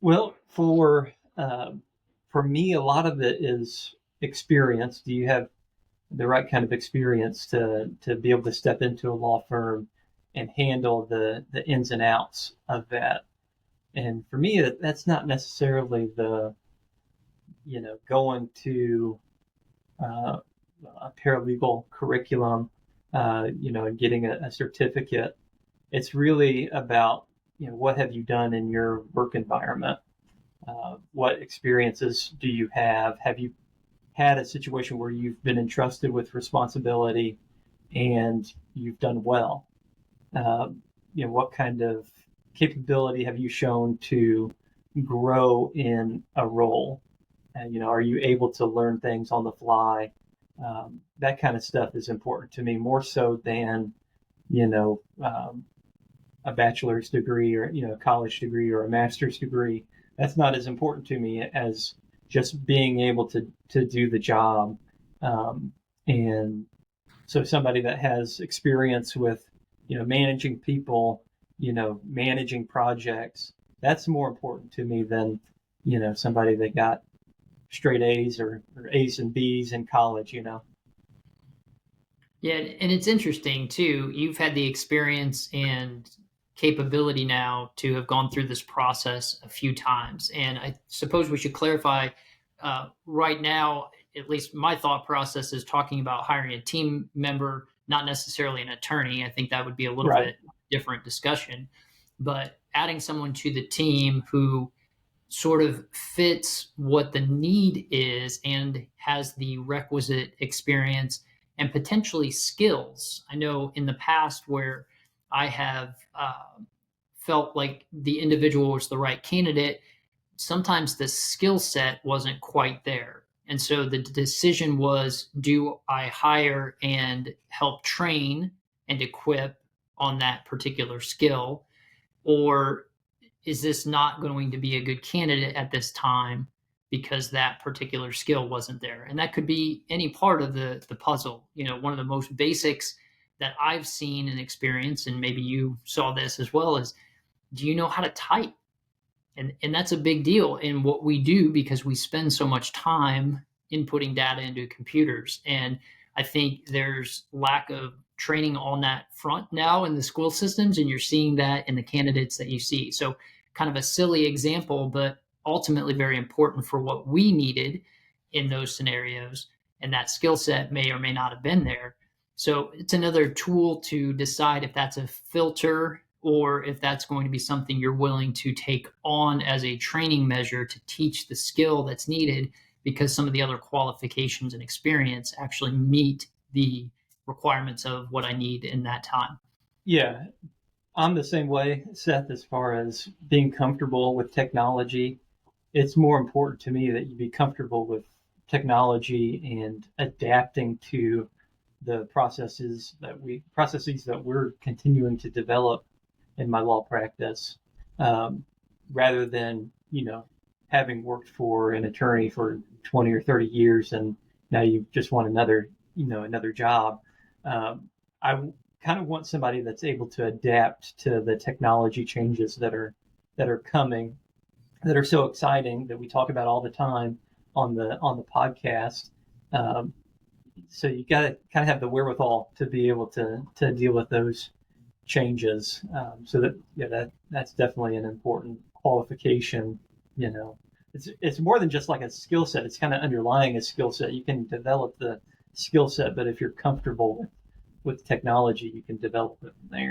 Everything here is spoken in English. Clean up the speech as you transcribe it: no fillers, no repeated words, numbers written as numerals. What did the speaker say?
Well, for me, a lot of it is experience. Do you have the right kind of experience to be able to step into a law firm and handle the ins and outs of that? And for me, that's not necessarily going to uh, a paralegal curriculum, and getting a certificate. It's really about, what have you done in your work environment? What experiences do you have? Have you had a situation where you've been entrusted with responsibility and you've done well? What kind of capability have you shown to grow in a role? And, are you able to learn things on the fly? That kind of stuff is important to me more so than, you know, um, a bachelor's degree or, a college degree or a master's degree. That's not as important to me as just being able to do the job. Um, and so somebody that has experience with, managing people, managing projects, that's more important to me than, somebody that got straight A's or A's and B's in college. Yeah, and it's interesting too. You've had the experience and capability now to have gone through this process a few times. And I suppose we should clarify right now, at least my thought process is talking about hiring a team member, not necessarily an attorney. I think that would be a little Right. bit different discussion. But adding someone to the team who sort of fits what the need is and has the requisite experience and potentially skills. I know in the past where I have felt like the individual was the right candidate, sometimes the skill set wasn't quite there. And so the decision was, do I hire and help train and equip on that particular skill? Or is this not going to be a good candidate at this time because that particular skill wasn't there? And that could be any part of the puzzle. One of the most basics that I've seen and experienced, and maybe you saw this as well, is, do you know how to type? And that's a big deal in what we do because we spend so much time inputting data into computers. And I think there's lack of training on that front now in the school systems, and you're seeing that in the candidates that you see. So kind of a silly example, but ultimately very important for what we needed in those scenarios. And that skill set may or may not have been there. So it's another tool to decide if that's a filter or if that's going to be something you're willing to take on as a training measure to teach the skill that's needed, because some of the other qualifications and experience actually meet the requirements of what I need in that time. Yeah, I'm the same way, Seth, as far as being comfortable with technology. It's more important to me that you be comfortable with technology and adapting to the processes that we're continuing to develop in my law practice, um, rather than, having worked for an attorney for 20 or 30 years and now you just want another job. I kind of want somebody that's able to adapt to the technology changes that are coming, that are so exciting, that we talk about all the time on the podcast. Um, so you got to kind of have the wherewithal to be able to deal with those changes. So that, yeah, that's definitely an important qualification. It's more than just like a skill set. It's kind of underlying a skill set. You can develop the skill set, but if you're comfortable with technology, you can develop it from there.